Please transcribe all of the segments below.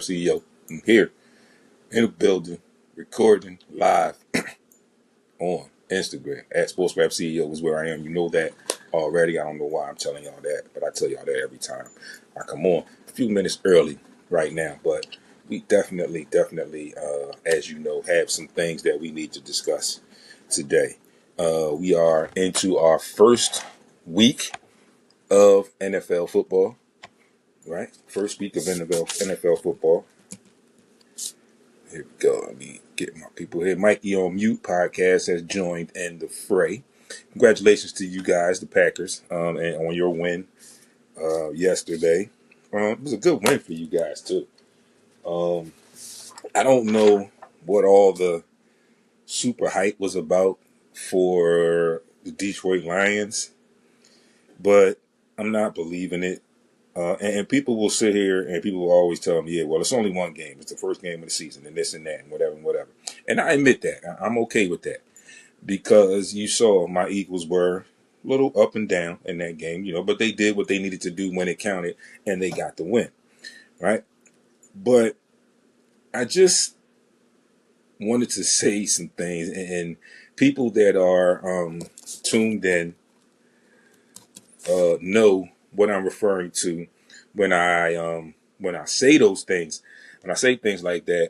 CEO. I'm here in the building, recording live on Instagram at SportsRap CEO is where I am. You know that already. I don't know why I'm telling y'all that, but I tell y'all that every time I come on. A few minutes early right now, but we definitely, as you know, have some things that we need to discuss today. We are into our first week of NFL football, right? First week of NFL football. Here we go. Let me get my people here. Mikey on Mute podcast has joined in the fray. Congratulations to you guys, the Packers, and on your win yesterday. It was a good win for you guys too. I don't know what all the super hype was about for the Detroit Lions, but I'm not believing it. And people will sit here and people will always tell me, yeah, well, it's only one game. It's the first game of the season and this and that and whatever. And I admit that. I'm okay with that because you saw my Eagles were a little up and down in that game, but they did what they needed to do when it counted and they got the win, right? But I just wanted to say some things, and people that are tuned in know what I'm referring to when I say those things. When I say things like that,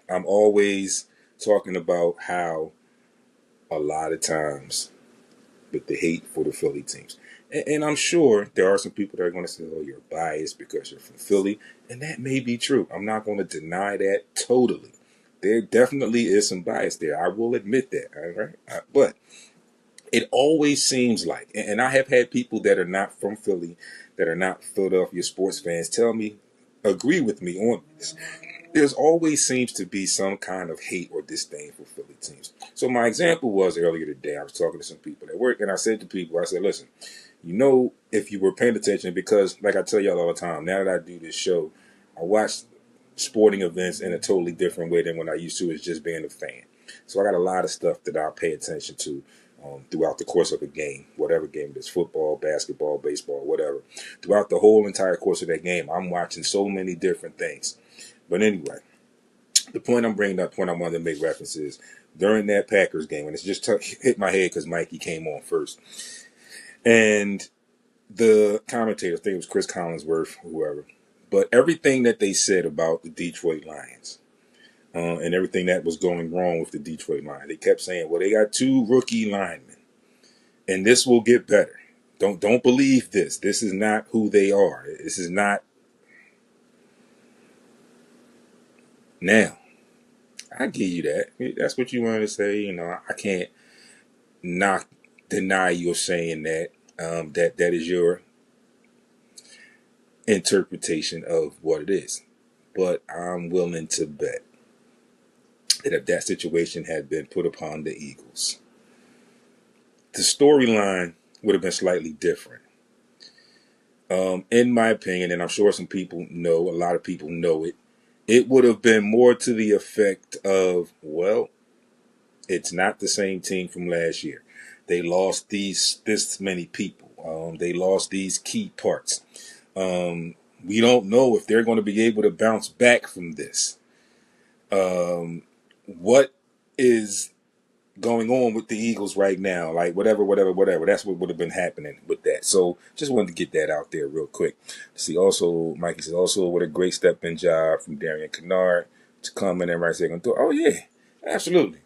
I'm always talking about how a lot of times with the hate for the Philly teams. And I'm sure there are some people that are going to say, oh, you're biased because you're from Philly. And that may be true. I'm not going to deny that totally. There definitely is some bias there. I will admit that. All right? But it always seems like, and I have had people that are not from Philly, that are not Philadelphia sports fans, agree with me on this. There's always seems to be some kind of hate or disdain for Philly teams. So my example was earlier today, I was talking to some people at work, and I said to people, I said, listen, if you were paying attention, because like I tell y'all all the time, now that I do this show, I watch sporting events in a totally different way than when I used to as just being a fan. So I got a lot of stuff that I pay attention to throughout the course of a game, whatever game it is, football, basketball, baseball, whatever. Throughout the whole entire course of that game, I'm watching so many different things. But anyway, the point I'm bringing up, point I wanted to make reference is during that Packers game, and it's just hit my head because Mikey came on first. And the commentator, I think it was Chris Collinsworth, whoever, but everything that they said about the Detroit Lions and everything that was going wrong with the Detroit Lions, they kept saying, well, they got 2 rookie linemen, and this will get better. Don't believe this. This is not who they are. This is not. Now, I give you that. That's what you wanted to say. I can't not deny you're saying that. That is your interpretation of what it is. But I'm willing to bet that if that situation had been put upon the Eagles, the storyline would have been slightly different. In my opinion, and I'm sure some people know, a lot of people know it would have been more to the effect of, well, it's not the same team from last year. They lost this many people. They lost these key parts. We don't know if they're going to be able to bounce back from this. What is going on with the Eagles right now? Like whatever. That's what would have been happening with that. So just wanted to get that out there real quick. See, also, Mikey says, also what a great step-in job from Darian Kennard to come in and right second throw. Oh, yeah, absolutely.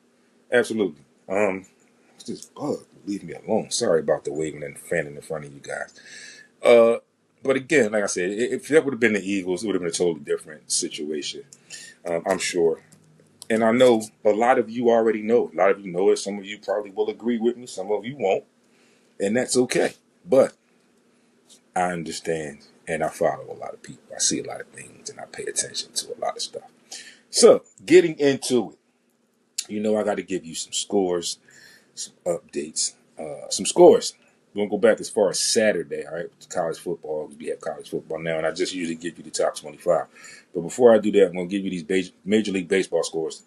It's this bug. Leave me alone. Sorry about the waving and fanning in front of you guys. But again, like I said, if that would have been the Eagles, it would have been a totally different situation. I'm sure. And I know a lot of you already know. A lot of you know it. Some of you probably will agree with me. Some of you won't. And that's okay. But I understand and I follow a lot of people. I see a lot of things and I pay attention to a lot of stuff. So, getting into it, I got to give you some scores, some updates, some scores. We're going to go back as far as Saturday, all right, college football. We have college football now, and I just usually give you the top 25. But before I do that, I'm going to give you these Major League Baseball scores,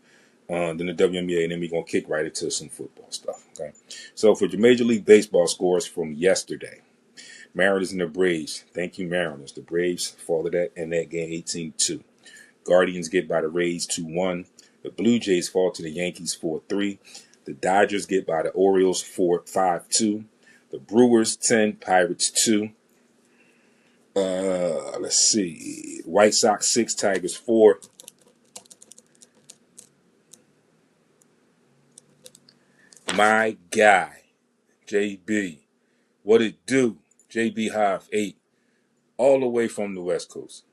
then the WNBA, and then we're going to kick right into some football stuff, okay? So for your Major League Baseball scores from yesterday, Mariners and the Braves. Thank you, Mariners. The Braves followed that in that game 18-2. Guardians get by the Rays 2-1. The Blue Jays fall to the Yankees 4-3. The Dodgers get by the Orioles 5-2. The Brewers 10, Pirates 2. Let's see. White Sox 6, Tigers 4. My guy, JB. What it do? JB Hive 8. All the way from the West Coast.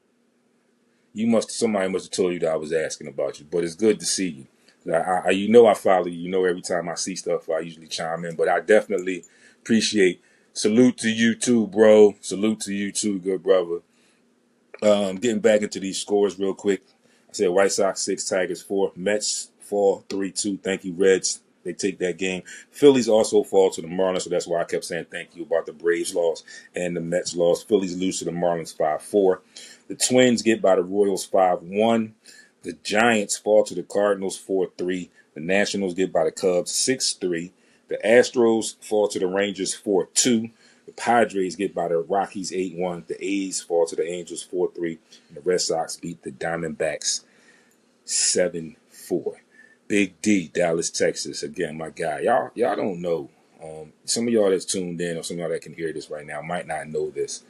Somebody must have told you that I was asking about you, but it's good to see you. I follow you. You know, every time I see stuff, I usually chime in. But I definitely appreciate. Salute to you too, bro. Salute to you too, good brother. Getting back into these scores real quick. I said White Sox 6, Tigers 4. Mets fall 3-2. Thank you, Reds. They take that game. Phillies also fall to the Marlins, so that's why I kept saying thank you about the Braves loss and the Mets loss. Phillies lose to the Marlins 5-4. The Twins get by the Royals 5-1. The Giants fall to the Cardinals 4-3. The Nationals get by the Cubs 6-3. The Astros fall to the Rangers 4-2. The Padres get by the Rockies 8-1. The A's fall to the Angels 4-3. And the Red Sox beat the Diamondbacks 7-4. Big D, Dallas, Texas. Again, my guy. Y'all don't know. Some of y'all that's tuned in or some of y'all that can hear this right now might not know this.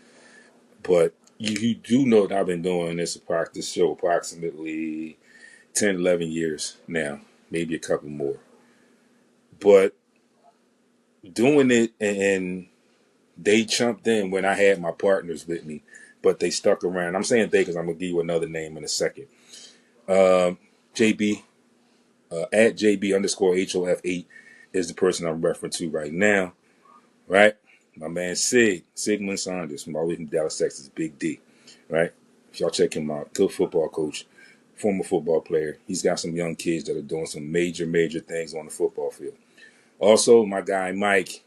But you do know that I've been doing this show approximately 10, 11 years now. Maybe a couple more. But doing it and they jumped in when I had my partners with me, but they stuck around. I'm saying they because I'm going to give you another name in a second. JB, at JB_HOF8 is the person I'm referring to right now, right? My man Sigmund Saunders from all the way from Dallas, Texas, Big D, right? If y'all check him out, good football coach, former football player. He's got some young kids that are doing some major things on the football field. Also, my guy Mike.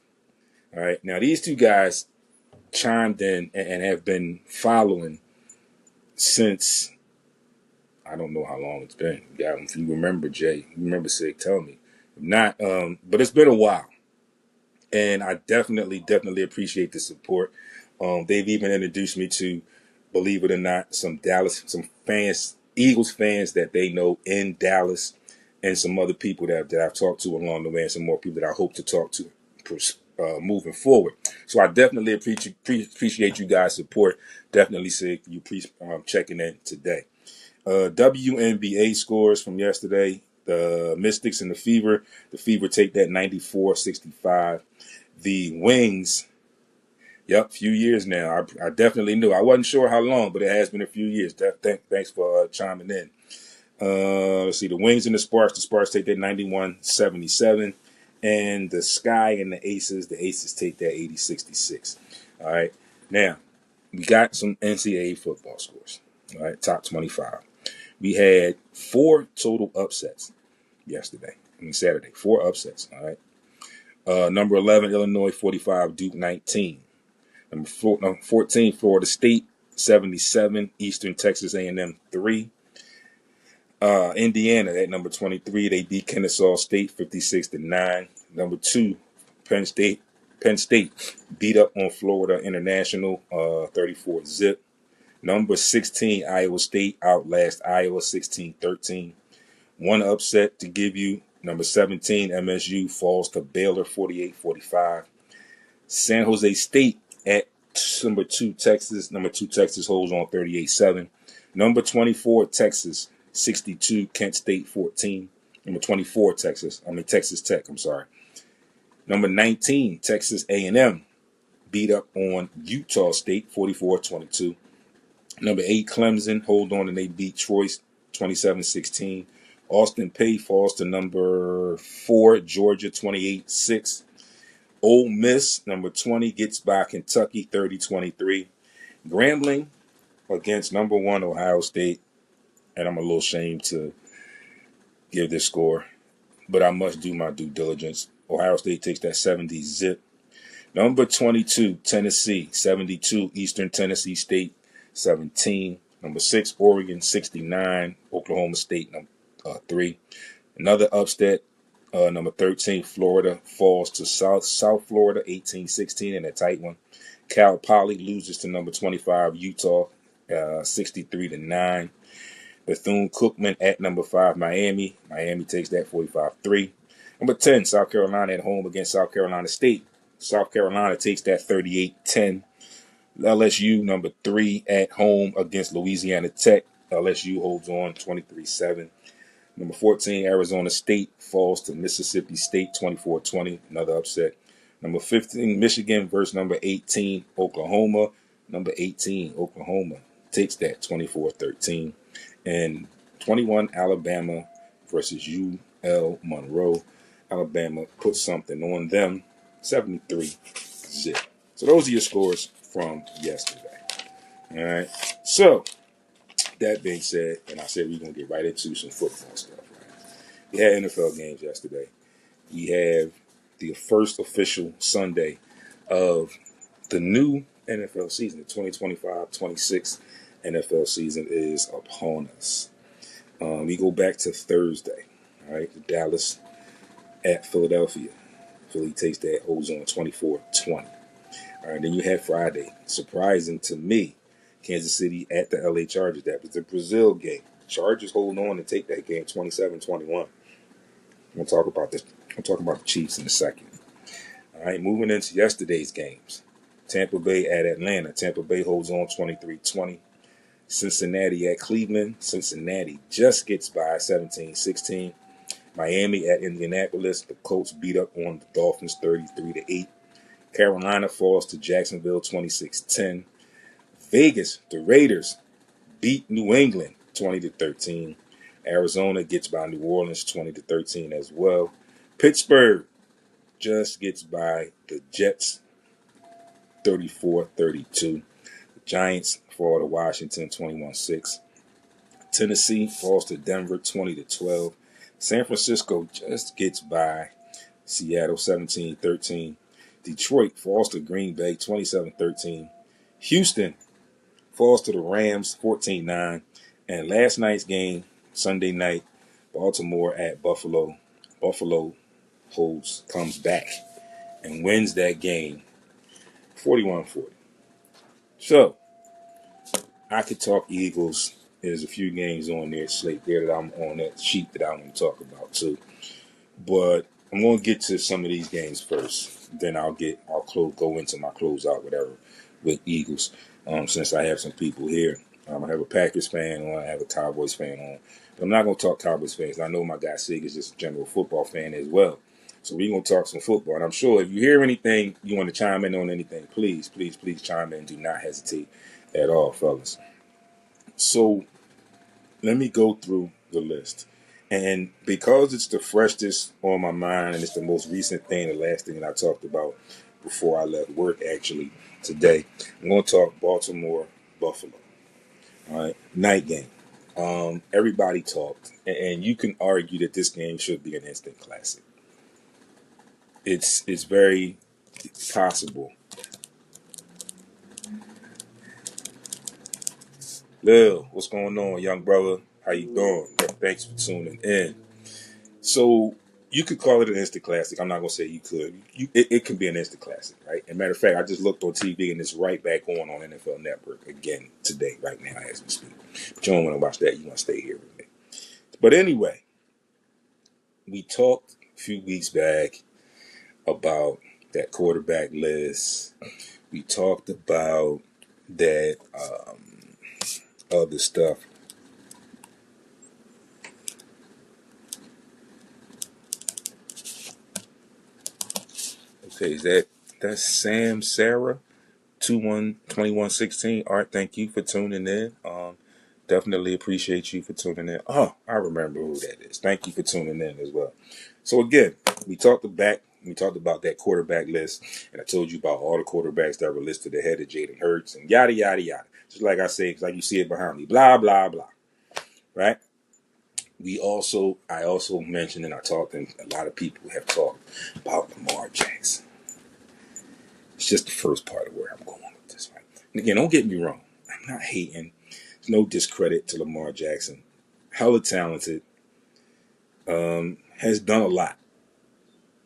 All right, now these two guys chimed in and have been following since I don't know how long it's been. Yeah, if you remember, Jay, you remember Sig, tell me. If not, but it's been a while, and I definitely appreciate the support. They've even introduced me to, believe it or not, some fans, Eagles fans that they know in Dallas, and some other people that I've talked to along the way, and some more people that I hope to talk to moving forward. So I definitely appreciate you guys' support. Definitely Sig, you checking in today. WNBA scores from yesterday. The Mystics and the Fever. The Fever take that 94-65. The Wings, few years now. I definitely knew. I wasn't sure how long, but it has been a few years. Thanks for chiming in. Let's see. The Wings and the Sparks take that 91-77. And the Sky and the Aces take that 80-66. All right. Now, we got some NCAA football scores. All right. Top 25. We had 4 total upsets Saturday. 4 upsets. All right. Number 11, Illinois 45, Duke 19. Number 14, Florida State 77, Eastern Texas A&M 3. Indiana at number 23, they beat Kennesaw State 56-9. Number 2, Penn State beat up on Florida International 34-0. Number 16, Iowa State outlast Iowa 16-13. One upset to give you. Number 17, MSU falls to Baylor 48-45. San Jose State at number 2, Texas. Number 2, Texas holds on 38-7. Number 24, Texas 62, Kent State 14. Number 24, Texas Tech, I'm sorry. Number 19, Texas A&M beat up on Utah State 44-22. Number 8, Clemson hold on and they beat Troy 27-16. Austin Peay falls to number 4, Georgia 28-6. Ole Miss, number 20, gets by Kentucky 30-23. Grambling against number 1, Ohio State. And I'm a little ashamed to give this score, but I must do my due diligence. Ohio State takes that 70-0. Number 22, Tennessee, 72. Eastern Tennessee State, 17. Number 6, Oregon, 69. Oklahoma State, 3. Another upset, number 13, Florida falls to South Florida, 18-16 in a tight one. Cal Poly loses to number 25, Utah, 63-9. Bethune-Cookman at number 5, Miami. Miami takes that 45-3. Number 10, South Carolina at home against South Carolina State. South Carolina takes that 38-10. LSU, number 3, at home against Louisiana Tech. LSU holds on 23-7. Number 14, Arizona State falls to Mississippi State 24-20. Another upset. Number 15, Michigan versus number 18, Oklahoma. Number 18, Oklahoma takes that 24-13. And 21, Alabama versus UL Monroe. Alabama puts something on them, 73-0. So those are your scores from yesterday. All right. So that being said, and I said we're going to get right into some football stuff. Right? We had NFL games yesterday. We have the first official Sunday of the new NFL season. The 2025-26 NFL season is upon us. We go back to Thursday. All right. Dallas at Philadelphia. Philly takes that, holds on 24-20. All right. Then you had Friday. Surprising to me, Kansas City at the LA Chargers. That was the Brazil game. Chargers hold on to take that game 27-21. We'll talk about this. I'll talk about the Chiefs in a second. All right, moving into yesterday's games. Tampa Bay at Atlanta. Tampa Bay holds on 23-20. Cincinnati at Cleveland. Cincinnati just gets by 17-16. Miami at Indianapolis. The Colts beat up on the Dolphins 33-8. Carolina falls to Jacksonville 26-10. Vegas, the Raiders beat New England 20-13. Arizona gets by New Orleans 20-13 as well. Pittsburgh just gets by the Jets 34-32. The Giants fall to Washington 21-6. Tennessee falls to Denver 20-12. San Francisco just gets by Seattle 17-13. Detroit falls to Green Bay 27-13. Houston falls to the Rams 14-9. And last night's game, Sunday night, Baltimore at Buffalo. Buffalo comes back and wins that game 41-40. So, I could talk Eagles. There's a few games on there, slate there that I'm on that sheet that I want to talk about too. But I'm going to get to some of these games first. Then I'll go into my closeout, whatever, with Eagles. Since I have some people here. I have a Packers fan on, I have a Cowboys fan on. But I'm not going to talk Cowboys fans. I know my guy Sig is just a general football fan as well. So we're going to talk some football. And I'm sure if you hear anything, you want to chime in on anything, please chime in. Do not hesitate at all, fellas. So let me go through the list. And because it's the freshest on my mind and it's the most recent thing, the last thing that I talked about before I left work actually today, I'm going to talk Baltimore, Buffalo. All right, night game. Everybody talked, and you can argue that this game should be an instant classic. It's very possible. Lil, what's going on, young brother? How you doing? Thanks for tuning in. So you could call it an instant classic. I'm not gonna say you could. It can be an instant classic, right? As a matter of fact, I just looked on TV and it's right back on NFL Network again today, right now as we speak. But you don't want to watch that. You want to stay here with me. But anyway, we talked a few weeks back about that quarterback list. We talked about that other stuff. Okay, that's Sam Sarah 2116. Art, thank you for tuning in. Definitely appreciate you for tuning in. Oh, I remember who that is. Thank you for tuning in as well. So again, we talked about that quarterback list, and I told you about all the quarterbacks that were listed ahead of Jalen Hurts and yada yada yada. Just like I say, like you see it behind me, blah blah blah. Right? I also mentioned, and I talked, and a lot of people have talked about Lamar Jackson. It's just the first part of where I'm going with this, right? And again, don't get me wrong. I'm not hating. There's no discredit to Lamar Jackson. Hella talented. Has done a lot.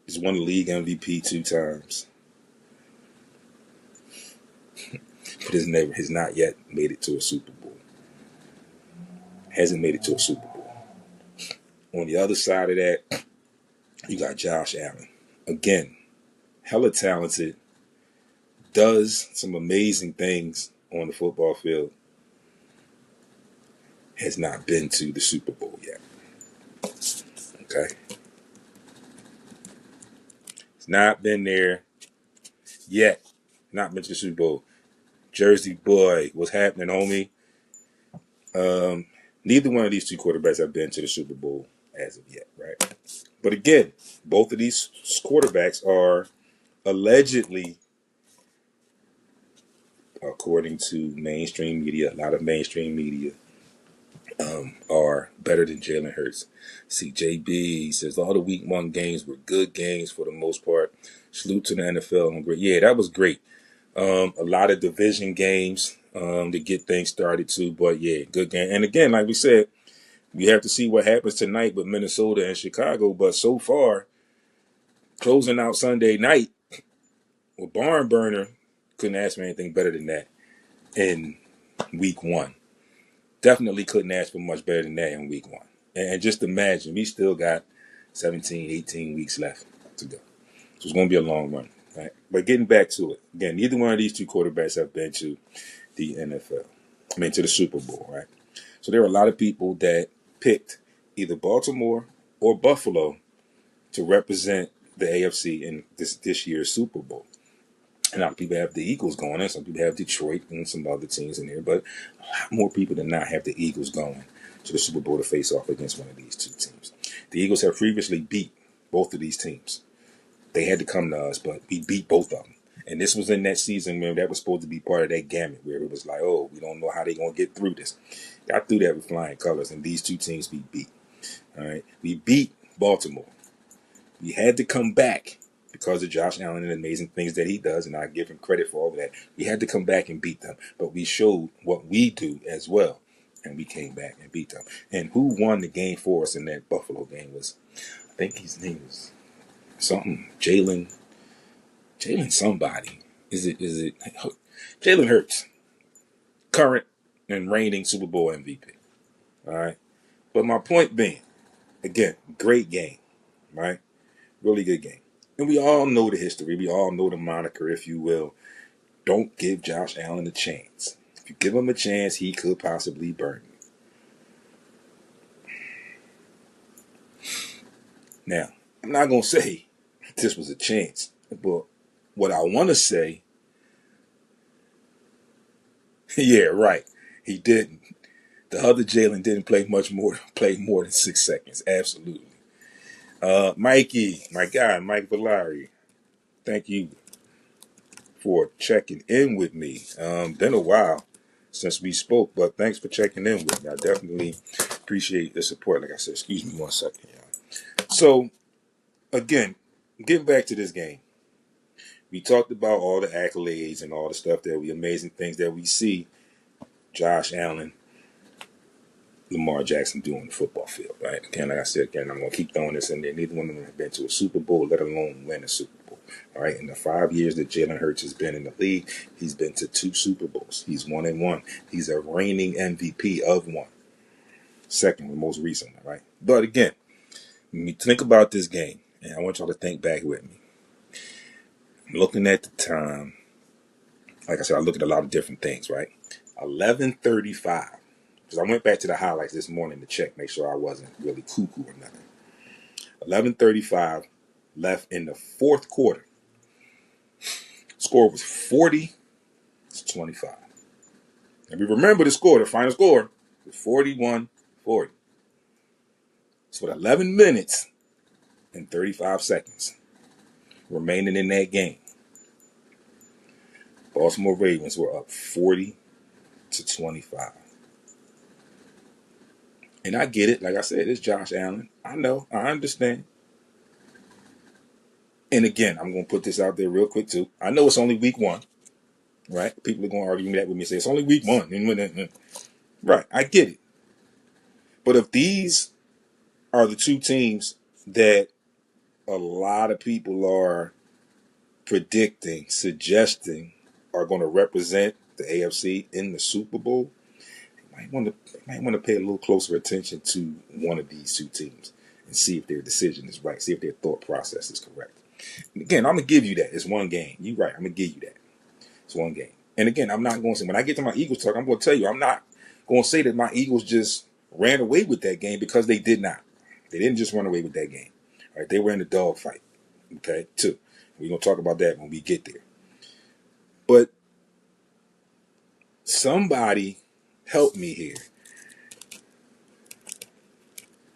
He's won the league MVP 2 times. But has not yet made it to a Super Bowl. hasn't made it to a Super Bowl. On the other side of that, you got Josh Allen. Again, hella talented, does some amazing things on the football field, has not been to the Super Bowl yet. Okay? It's not been there yet. Not been to the Super Bowl. Jersey boy, what's happening, homie? Neither one of these two quarterbacks have been to the Super Bowl as of yet, right? But again, both of these quarterbacks are allegedly, according to mainstream media, a lot of mainstream media, are better than Jalen Hurts. See, JB says all the week 1 games were good games for the most part. Salute to the NFL. Yeah, that was great. A lot of division games to get things started too. But yeah, good game. And again, like we said, we have to see what happens tonight with Minnesota and Chicago. But so far, closing out Sunday night with Barn Burner, couldn't ask for anything better than that in week 1. Definitely couldn't ask for much better than that in week 1. And just imagine, we still got 17, 18 weeks left to go. So it's going to be a long run. Right? But getting back to it, again, neither one of these two quarterbacks have been to the NFL. To the Super Bowl, right? So there are a lot of people that picked either Baltimore or Buffalo to represent the AFC in this year's Super Bowl. And a lot of people have the Eagles going in. Some people have Detroit and some other teams in there. But a lot more people than not have the Eagles going to the Super Bowl to face off against one of these two teams. The Eagles have previously beat both of these teams. They had to come to us, but we beat both of them. And this was in that season where that was supposed to be part of that gamut, where it was like, oh, we don't know how they're going to get through this. Got through that with flying colors, and these two teams we beat. All right, we beat Baltimore. We had to come back because of Josh Allen and the amazing things that he does, and I give him credit for all of that. We had to come back and beat them, but we showed what we do as well, and we came back and beat them. And who won the game for us in that Buffalo game was, I think his name was something, Jalen somebody. Is it Jalen Hurts, current and reigning Super Bowl MVP. All right. But my point being, again, great game, right? Really good game. And we all know the history. We all know the moniker, if you will. Don't give Josh Allen a chance. If you give him a chance, he could possibly burn you. Now, I'm not going to say this was a chance, but what I want to say, yeah, right, he didn't. The other Jalen didn't play more than 6 seconds. Absolutely. Mikey, my guy, Mike Valari, thank you for checking in with me. Been a while since we spoke, but thanks for checking in with me. I definitely appreciate the support. Like I said, excuse me 1 second, y'all. So, again, getting back to this game. We talked about all the accolades and all the stuff amazing things that we see Josh Allen, Lamar Jackson do on the football field, right? Again, like I said, I'm going to keep throwing this in there. Neither one of them have been to a Super Bowl, let alone win a Super Bowl, all right? In the 5 years that Jalen Hurts has been in the league, he's been to 2 Super Bowls. He's 1-1. He's a reigning MVP of 1. Second, the most recent one, right? But again, when you think about this game, and I want y'all to think back with me. I'm looking at the time. Like I said, I look at a lot of different things, right? 11:35. Because I went back to the highlights this morning to check, make sure I wasn't really cuckoo or nothing. 11:35 left in the fourth quarter. Score was 40-25. And we remember the score, the final score was 41-40. So with 11 minutes and 35 seconds remaining in that game, Baltimore Ravens were up 40-25. And I get it. Like I said, it's Josh Allen. I know. I understand. And again, I'm going to put this out there real quick, too. I know it's only week 1, right? People are going to argue that with me and say, it's only week 1. Right. I get it. But if these are the two teams that a lot of people are suggesting are going to represent the AFC in the Super Bowl, might want to pay a little closer attention to one of these two teams and see if their decision is right, see if their thought process is correct. And again, I'm gonna give you that. It's one game. You're right. I'm gonna give you that. It's one game. And again, I'm not going to say, when I get to my Eagles talk, I'm going to tell you, I'm not going to say that my Eagles just ran away with that game, because they did not. They didn't just run away with that game. All right, they were in the dogfight. Okay, too. We're going to talk about that when we get there. But somebody help me here.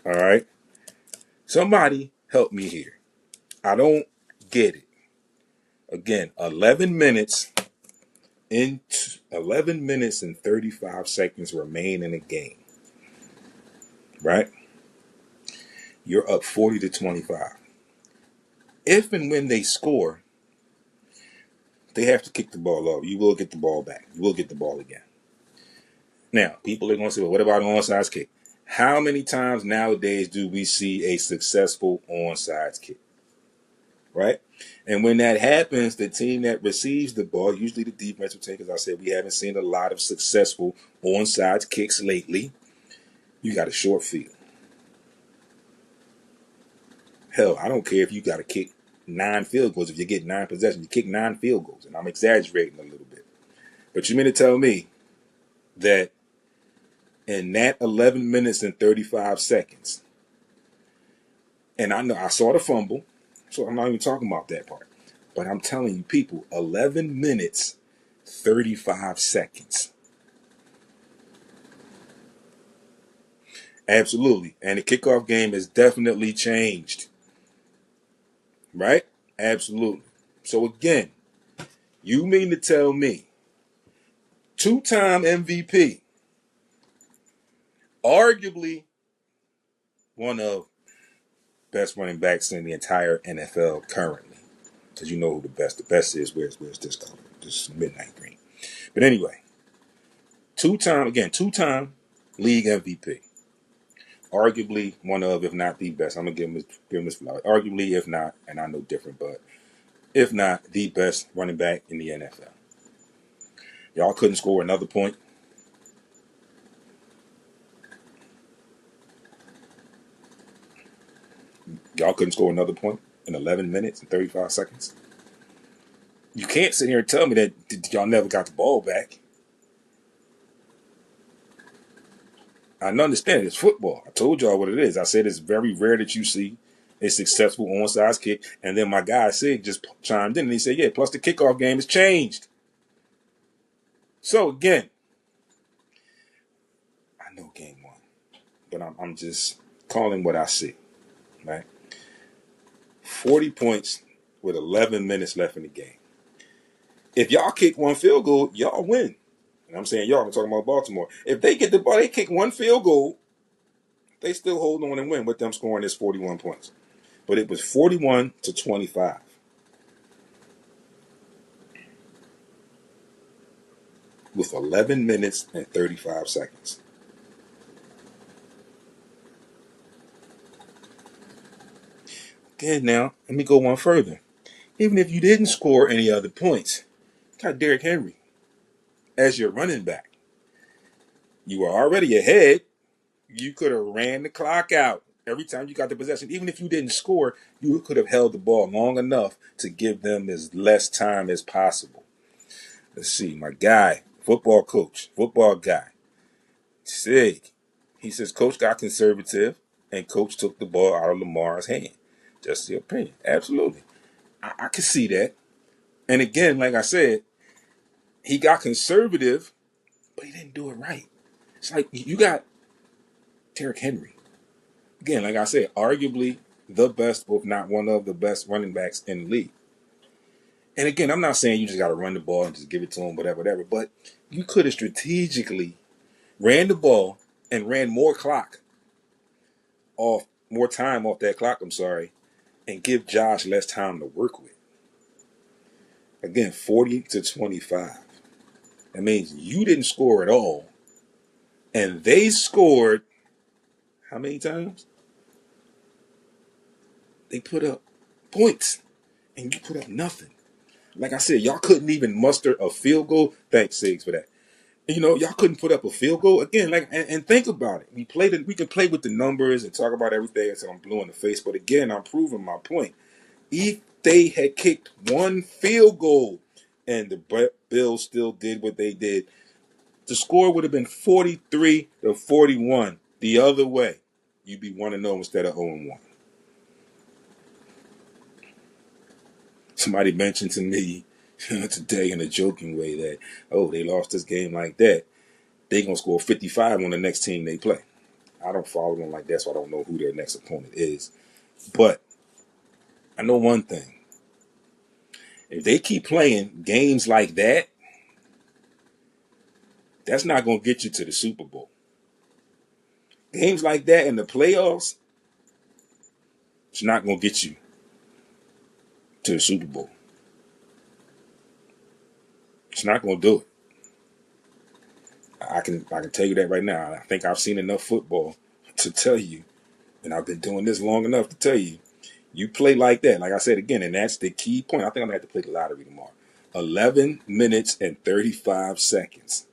All right? Somebody help me here. I don't get it. Again, 11 minutes and 35 seconds remain in the game. Right? You're up 40-25. If and when they score, they have to kick the ball off. You will get the ball back. You will get the ball again. Now, people are going to say, well, what about an onside kick? How many times nowadays do we see a successful onside kick? Right? And when that happens, the team that receives the ball, usually the defensive team, because I said we haven't seen a lot of successful onside kicks lately, you got a short field. Hell, I don't care if you got to kick 9 field goals. If you get 9 possessions, you kick 9 field goals. And I'm exaggerating a little bit. But you mean to tell me that in that 11 minutes and 35 seconds, and I know I saw the fumble, so I'm not even talking about that part. But I'm telling you, people, 11 minutes, 35 seconds. Absolutely. And the kickoff game has definitely changed. Right? Absolutely. So again, you mean to tell me 2-time MVP, arguably one of best running backs in the entire NFL currently, because you know who the best is. Where's this color? This midnight green. But anyway, two-time league MVP, arguably one of, if not the best. I'm gonna give him this flower. Arguably, if not, and I know different, but if not the best running back in the NFL. Y'all couldn't score another point. Y'all couldn't score another point in 11 minutes and 35 seconds. You can't sit here and tell me that y'all never got the ball back. I understand it's football. I told y'all what it is. I said it's very rare that you see a successful onside kick. And then my guy Sig just chimed in and he said, yeah, plus the kickoff game has changed. So again, I know game one, but I'm just calling what I see, right? 40 points with 11 minutes left in the game. If y'all kick one field goal, y'all win. And I'm saying y'all, I'm talking about Baltimore. If they get the ball, they kick one field goal, they still hold on and win with them scoring this 41 points. But it was 41-25. With 11 minutes and 35 seconds. Okay, now, let me go one further. Even if you didn't score any other points, you got Derrick Henry as your running back. You were already ahead. You could have ran the clock out every time you got the possession. Even if you didn't score, you could have held the ball long enough to give them as less time as possible. Let's see, my guy, football coach, football guy, Sig. He says coach got conservative and coach took the ball out of Lamar's hand. Just the opinion. Absolutely. I can see that. And again, like I said, he got conservative, but he didn't do it right. It's like you got Derrick Henry. Again, like I said, arguably the best, if not one of the best running backs in the league. And again, I'm not saying you just got to run the ball and just give it to him, whatever. But you could have strategically ran the ball and ran more time off that clock, and give Josh less time to work with. Again, 40-25. That means you didn't score at all. And they scored how many times? They put up points. And you put up nothing. Like I said, y'all couldn't even muster a field goal. Thanks, Sigs, for that. Y'all couldn't put up a field goal again. And think about it. We can play with the numbers and talk about everything until I'm blue in the face. But again, I'm proving my point. If they had kicked one field goal and the Bills still did what they did, the score would have been 43-41 the other way. You'd be 1-0 instead of 0-1. Somebody mentioned to me today in a joking way that, they lost this game like that. They're going to score 55 on the next team they play. I don't follow them like that, so I don't know who their next opponent is. But I know one thing. If they keep playing games like that, that's not going to get you to the Super Bowl. Games like that in the playoffs, it's not going to get you to the Super Bowl. It's not going to do it. I can tell you that right now. I think I've seen enough football to tell you, and I've been doing this long enough to tell you, you play like that, like I said again, and that's the key point. I think I'm going to have to play the lottery tomorrow. 11 minutes and 35 seconds,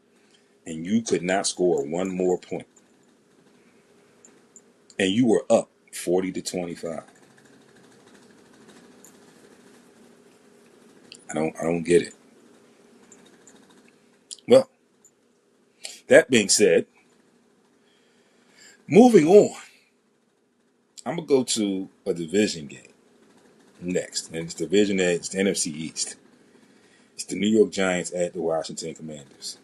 and you could not score one more point. And you were up 40-25. I don't get it. Well, that being said, moving on, I'm going to go to a division game next. And it's the NFC East. It's the New York Giants at the Washington Commanders.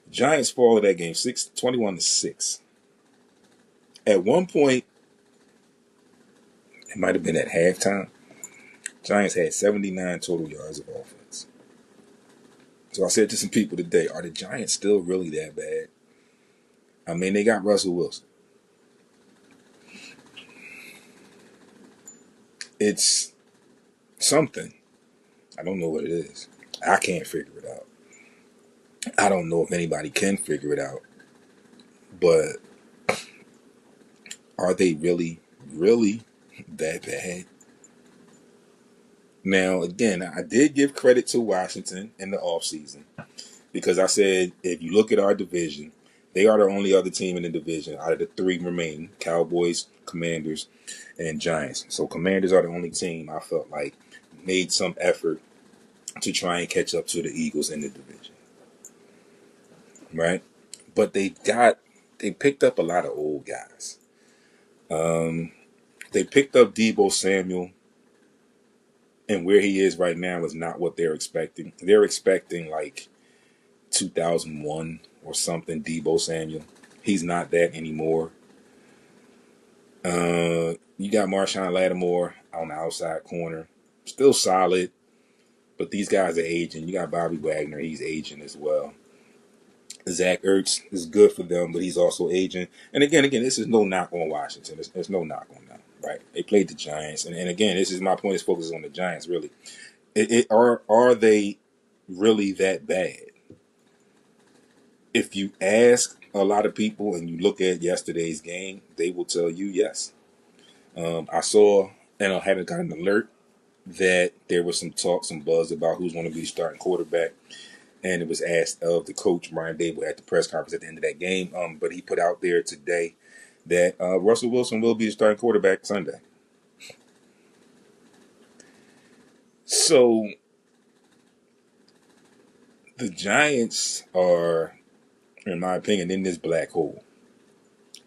The Giants fall in that game 21-6. At one point, it might have been at halftime, Giants had 79 total yards of offense. So I said to some people today, are the Giants still really that bad? I mean, they got Russell Wilson. It's something. I don't know what it is. I can't figure it out. I don't know if anybody can figure it out. But are they really, really that bad? Now, again, I did give credit to Washington in the offseason because I said, if you look at our division, they are the only other team in the division out of the three remaining, Cowboys, Commanders, and Giants. So Commanders are the only team I felt like made some effort to try and catch up to the Eagles in the division. Right? But they picked up a lot of old guys. They picked up Deebo Samuel, and where he is right now is not what they're expecting. They're expecting like 2001 or something, Deebo Samuel. He's not that anymore. You got Marshawn Lattimore on the outside corner. Still solid, but these guys are aging. You got Bobby Wagner. He's aging as well. Zach Ertz is good for them, but he's also aging. And again, this is no knock on Washington. There's no knock on them, right? They played the Giants. And again, this is my point, is focused on the Giants, really. Are they really that bad? If you ask a lot of people and you look at yesterday's game, they will tell you yes. I saw, and I haven't got an alert, that there was some talk, some buzz about who's going to be the starting quarterback. And it was asked of the coach, Brian Dable, at the press conference at the end of that game. But he put out there today that Russell Wilson will be the starting quarterback Sunday. So the Giants are, in my opinion, in this black hole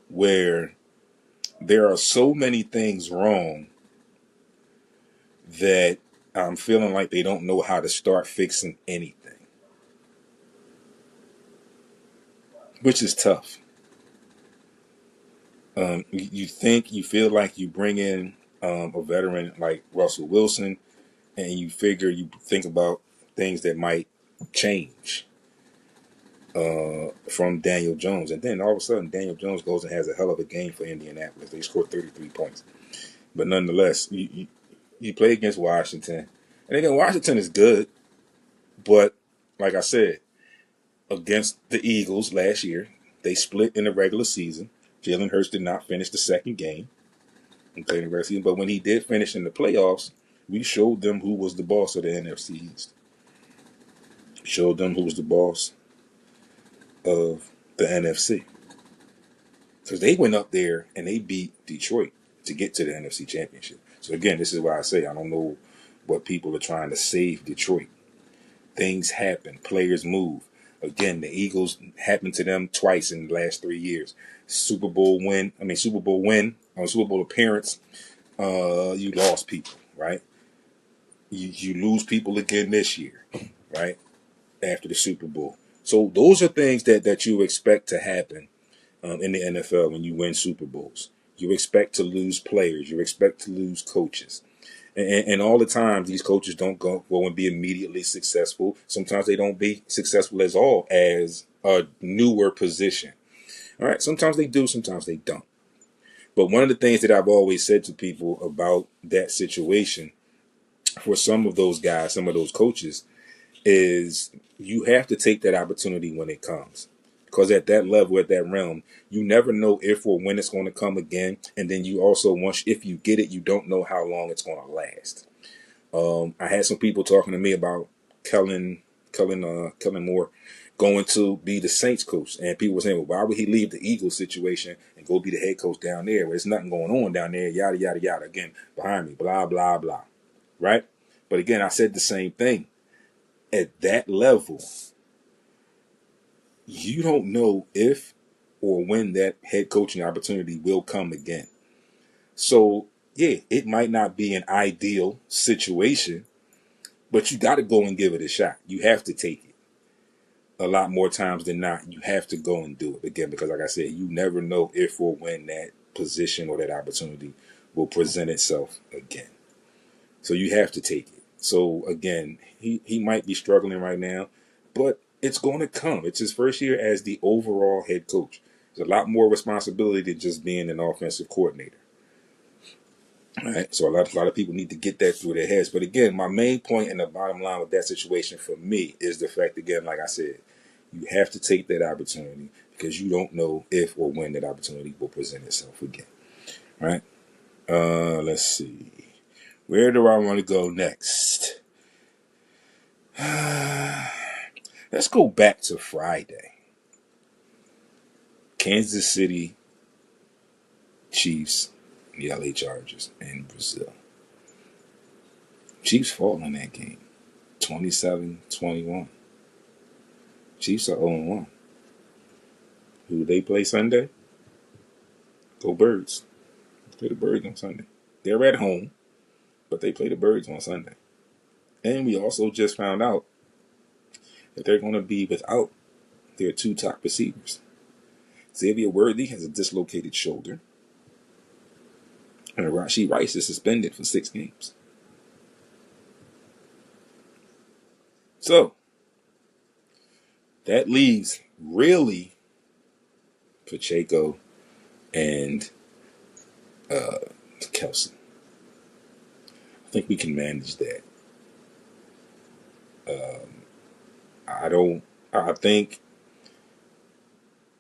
where there are so many things wrong that I'm feeling like they don't know how to start fixing anything, which is tough. You feel like you bring in a veteran like Russell Wilson, and you think about things that might change from Daniel Jones. And then all of a sudden, Daniel Jones goes and has a hell of a game for Indianapolis. They scored 33 points. But nonetheless, you play against Washington. And again, Washington is good. But like I said, against the Eagles last year, they split in the regular season. Jalen Hurts did not finish the second game in the regular season. But when he did finish in the playoffs, we showed them who was the boss of the NFC East. Showed them who was the boss of the NFC. Because they went up there and they beat Detroit to get to the NFC Championship. So again, this is why I say I don't know what people are trying to save Detroit. Things happen. Players move. Again, the Eagles happened to them twice in the last 3 years. Super Bowl win, on Super Bowl appearance, you lost people, right? You lose people again this year, right? After the Super Bowl. So those are things that you expect to happen in the NFL when you win Super Bowls. You expect to lose players. You expect to lose coaches. And all the times, these coaches don't go and be immediately successful. Sometimes they don't be successful as all as a newer position. All right. Sometimes they do. Sometimes they don't. But one of the things that I've always said to people about that situation for some of those guys, some of those coaches, is you have to take that opportunity when it comes. Because at that level, at that realm, you never know if or when it's going to come again. And then you also, if you get it, you don't know how long it's going to last. I had some people talking to me about Kellen Moore going to be the Saints coach. And people were saying, well, why would he leave the Eagles situation and go be the head coach down there where there's nothing going on down there, yada, yada, yada. Again, behind me, blah, blah, blah. Right? But again, I said the same thing. At that level, you don't know if or when that head coaching opportunity will come again. So, yeah, it might not be an ideal situation, but you got to go and give it a shot. You have to take it. A lot more times than not, you have to go and do it again because, like I said, you never know if or when that position or that opportunity will present itself again. So you have to take it. So, again, he might be struggling right now, but it's going to come. It's his first year as the overall head coach. There's a lot more responsibility than just being an offensive coordinator. All right, so a lot of people need to get that through their heads. But again, my main point and the bottom line with that situation for me is the fact, again, like I said, you have to take that opportunity because you don't know if or when that opportunity will present itself again. All right, let's see. Where do I want to go next? Let's go back to Friday. Kansas City Chiefs, the LA Chargers in Brazil. Chiefs fall in that game, 27-21. Chiefs are 0-1. Who do they play Sunday? Go Birds. Play the Birds on Sunday. They're at home, but they play the Birds on Sunday. And we also just found out that they're going to be without their two top receivers. Xavier Worthy has a dislocated shoulder. And Rashee Rice is suspended for 6 games. So, that leaves really Pacheco and Kelce. I think we can manage that. I think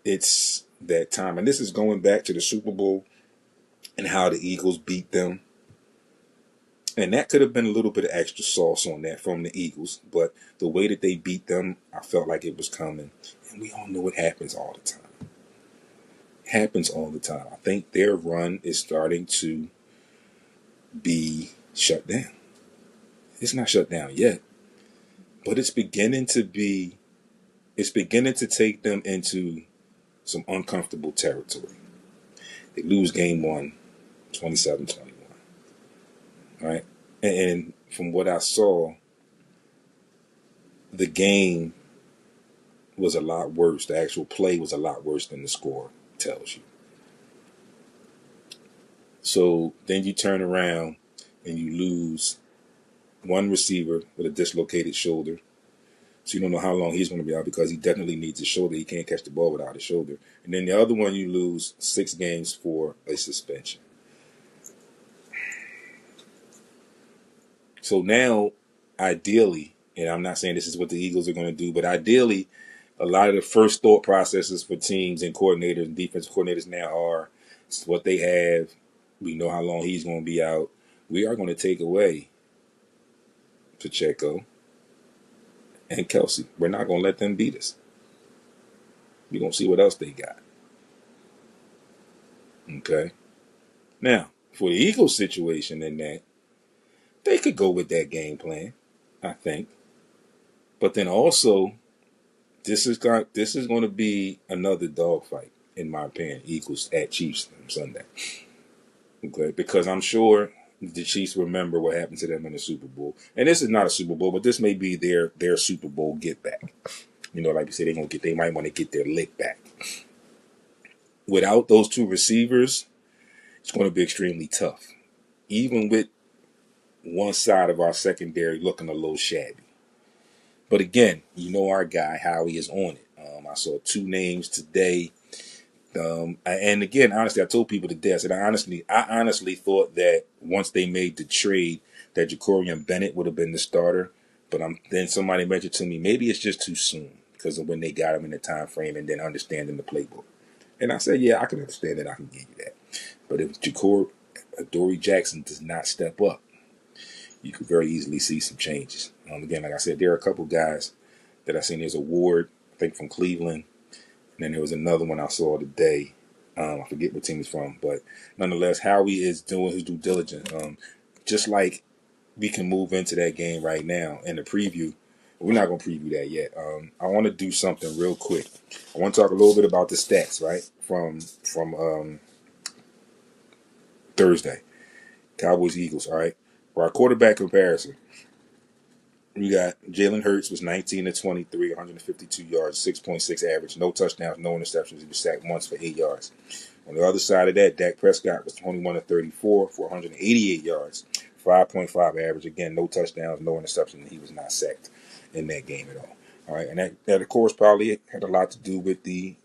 it's that time. And this is going back to the Super Bowl and how the Eagles beat them. And that could have been a little bit of extra sauce on that from the Eagles. But the way that they beat them, I felt like it was coming. And we all know it happens all the time. Happens all the time. I think their run is starting to be shut down. It's not shut down yet, but it's beginning to take them into some uncomfortable territory. They lose game 1, 27-21. Right? And from what I saw, the game was a lot worse. The actual play was a lot worse than the score tells you. So then you turn around and you lose one receiver with a dislocated shoulder. So you don't know how long he's going to be out because he definitely needs his shoulder. He can't catch the ball without his shoulder. And then the other one, you lose 6 games for a suspension. So now, ideally, and I'm not saying this is what the Eagles are going to do, but ideally, a lot of the first thought processes for teams and coordinators and defensive coordinators now are, it's what they have. We know how long he's going to be out. We are going to take away Pacheco and Kelsey. We're not going to let them beat us. We're going to see what else they got. Okay. Now, for the Eagles situation in that, they could go with that game plan, I think. But then also, this is going to be another dogfight, in my opinion. Eagles at Chiefs on Sunday. Okay, because I'm sure the Chiefs remember what happened to them in the Super Bowl. And this is not a Super Bowl, but this may be their Super Bowl get back. You know, like you said, they might want to get their lick back. Without those two receivers, it's going to be extremely tough. Even with one side of our secondary looking a little shabby. But again, you know our guy, Howie, is on it. I saw two names today. And again, honestly, I told people today, I said, I honestly thought that once they made the trade, that Jacorian Bennett would have been the starter. But then somebody mentioned to me, maybe it's just too soon because of when they got him in the time frame and then understanding the playbook. And I said, yeah, I can understand that. I can give you that. But if Dory Jackson does not step up, you could very easily see some changes. Again, like I said, there are a couple guys that I seen. There's a Ward, I think from Cleveland. And then there was another one I saw today. I forget what team he's from. But nonetheless, Howie is doing his due diligence. Just like we can move into that game right now in the preview. We're not going to preview that yet. I want to do something real quick. I want to talk a little bit about the stats, right, from Thursday. Cowboys-Eagles, all right? For our quarterback comparison, we got Jalen Hurts was 19 to 23, 152 yards, 6.6 average, no touchdowns, no interceptions. He was sacked once for 8 yards. On the other side of that, Dak Prescott was 21 to 34 for 188 yards, 5.5 average. Again, no touchdowns, no interceptions. He was not sacked in that game at all. All right, and that of course probably had a lot to do with the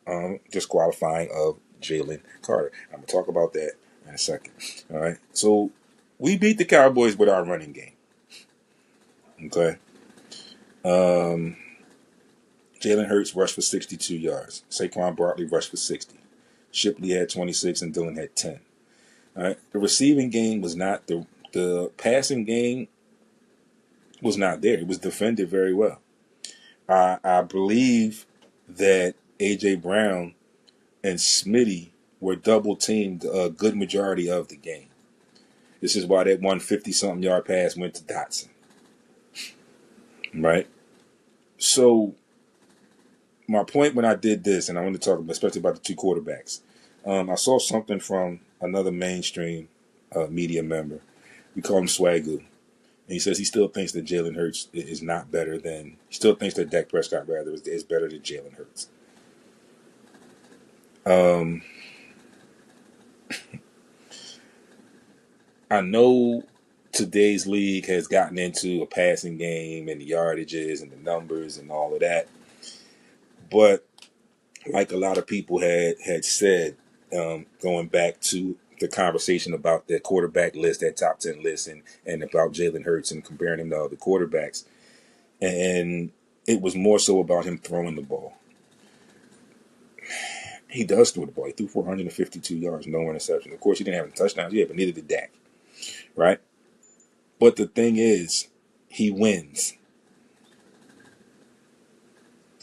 disqualifying of Jalen Carter. I'm gonna talk about that in a second. All right, so we beat the Cowboys with our running game. Okay. Jalen Hurts rushed for 62 yards. Saquon Barkley rushed for 60. Shipley had 26 and Dillon had 10. All right. The receiving game was not the passing game was not there. It was defended very well. I believe that A.J. Brown and Smitty were double teamed a good majority of the game. This is why that 150-something yard pass went to Dotson. Right? So, my point when I did this, and I want to talk especially about the two quarterbacks, I saw something from another mainstream media member. We call him Swagoo. And he says he still thinks that Jalen Hurts is not better than, he still thinks that Dak Prescott, rather, is better than Jalen Hurts. I know today's league has gotten into a passing game and the yardages and the numbers and all of that. But like a lot of people had said, going back to the conversation about that quarterback list, that top 10 list, and about Jalen Hurts and comparing him to other quarterbacks. And it was more so about him throwing the ball. He does throw the ball. He threw 452 yards, no interception. Of course, he didn't have any touchdowns yet, but neither did Dak. Right? But the thing is, he wins.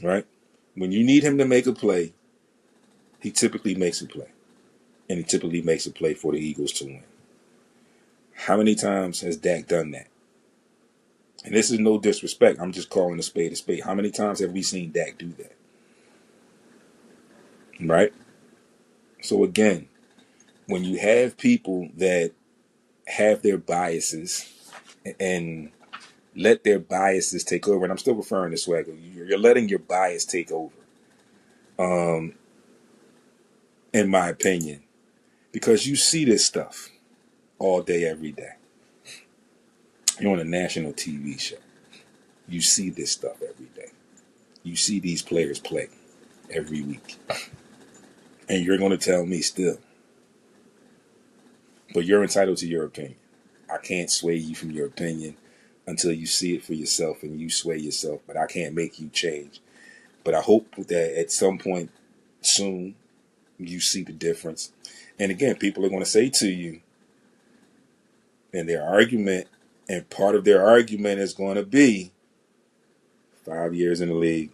Right? When you need him to make a play, he typically makes a play. And he typically makes a play for the Eagles to win. How many times has Dak done that? And this is no disrespect. I'm just calling a spade a spade. How many times have we seen Dak do that? Right? So again, when you have people that have their biases and let their biases take over, and I'm still referring to Swagger, you're letting your bias take over, in my opinion, because you see this stuff all day, every day. You're on a national TV show. You see this stuff every day. You see these players play every week. And you're going to tell me still. But you're entitled to your opinion. I can't sway you from your opinion until you see it for yourself and you sway yourself. But I can't make you change. But I hope that at some point soon you see the difference. And again, people are going to say to you, and their argument, and part of their argument is going to be, 5 years in the league,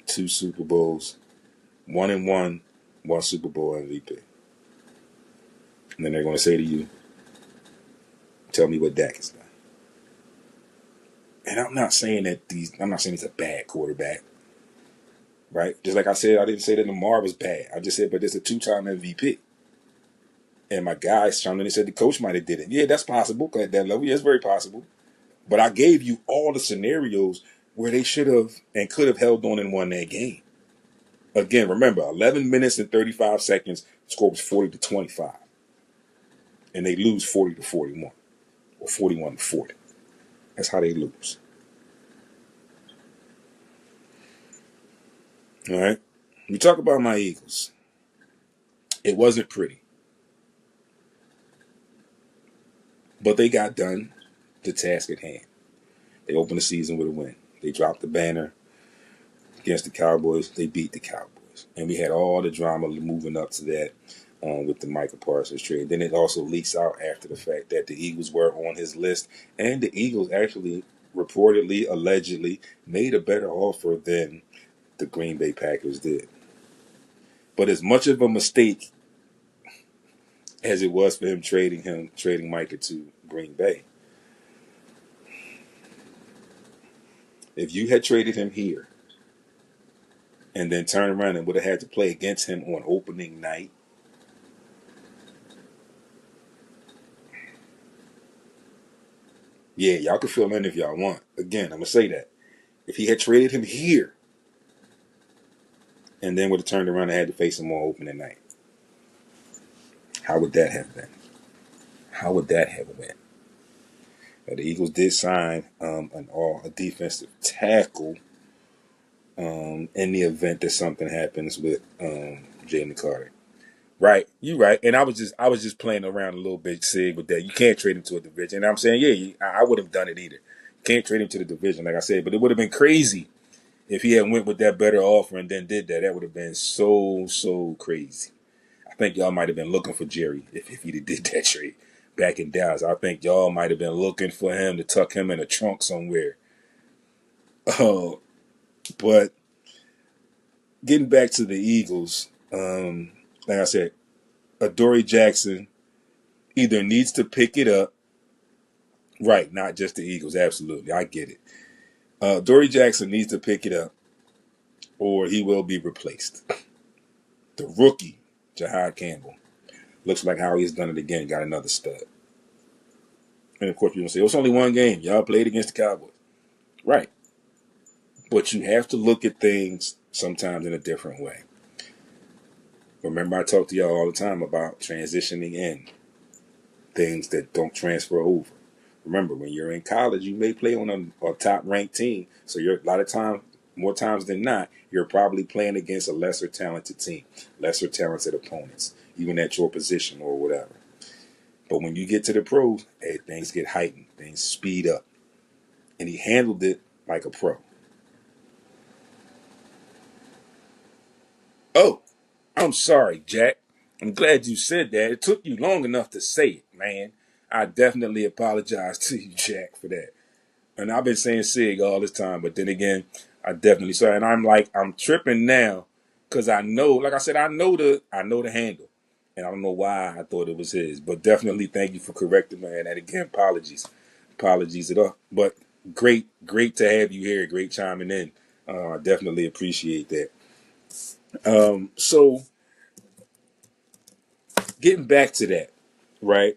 2 Super Bowls, 1-1, 1 Super Bowl MVP. And then they're going to say to you, tell me what Dak has done. And I'm not saying he's a bad quarterback, right? Just like I said, I didn't say that Lamar was bad. I just said, but there's a 2-time MVP. And my guy, Sean, he said the coach might have did it. Yeah, that's possible at that level. Yeah, it's very possible. But I gave you all the scenarios where they should have and could have held on and won that game. Again, remember, 11 minutes and 35 seconds, the score was 40-25. And they lose 40-41 or 41-40. That's how they lose. All right? We talk about my Eagles. It wasn't pretty. But they got done the task at hand. They opened the season with a win. They dropped the banner against the Cowboys. They beat the Cowboys. And we had all the drama moving up to that with the Michael Parsons trade. Then it also leaks out after the fact that the Eagles were on his list. And the Eagles actually reportedly, allegedly, made a better offer than the Green Bay Packers did. But as much of a mistake as it was for him trading Micah to Green Bay, if you had traded him here and then turned around and would have had to play against him on opening night, yeah, y'all can fill in if y'all want. Again, I'm going to say that. If he had traded him here and then would have turned around and had to face him on opening night, how would that have been? How would that have went? The Eagles did sign a defensive tackle in the event that something happens with Jalen Carter. Right, you right. And I was just playing around a little bit, Sig, with that. You can't trade him to a division. And I'm saying, yeah, I wouldn't have done it either. Can't trade him to the division, like I said. But it would have been crazy if he had went with that better offer and then did that. That would have been so crazy. I think y'all might have been looking for Jerry if he did that trade back in Dallas. I think y'all might have been looking for him to tuck him in a trunk somewhere. But getting back to the Eagles, like I said, Adoree Jackson either needs to pick it up, right, not just the Eagles, absolutely, I get it. Adoree Jackson needs to pick it up or he will be replaced. The rookie, Jahad Campbell, looks like how he's done it again, got another stud. And of course, you're going to say, it's only one game. Y'all played against the Cowboys. Right. But you have to look at things sometimes in a different way. Remember, I talk to y'all all the time about transitioning in things that don't transfer over. Remember, when you're in college, you may play on a top-ranked team. So you're a lot of times, more times than not, you're probably playing against a lesser talented team, lesser talented opponents, even at your position or whatever. But when you get to the pros, hey, things get heightened, things speed up. And he handled it like a pro. Oh, I'm sorry, Jack. I'm glad you said that. It took you long enough to say it, man. I definitely apologize to you, Jack, for that. And I've been saying Sig all this time, but then again, I definitely sorry. And I'm tripping now because I know, like I said, I know the handle. And I don't know why I thought it was his. But definitely thank you for correcting me. And again, apologies at all. But great to have you here. Great chiming in. I definitely appreciate that. So getting back to that, right?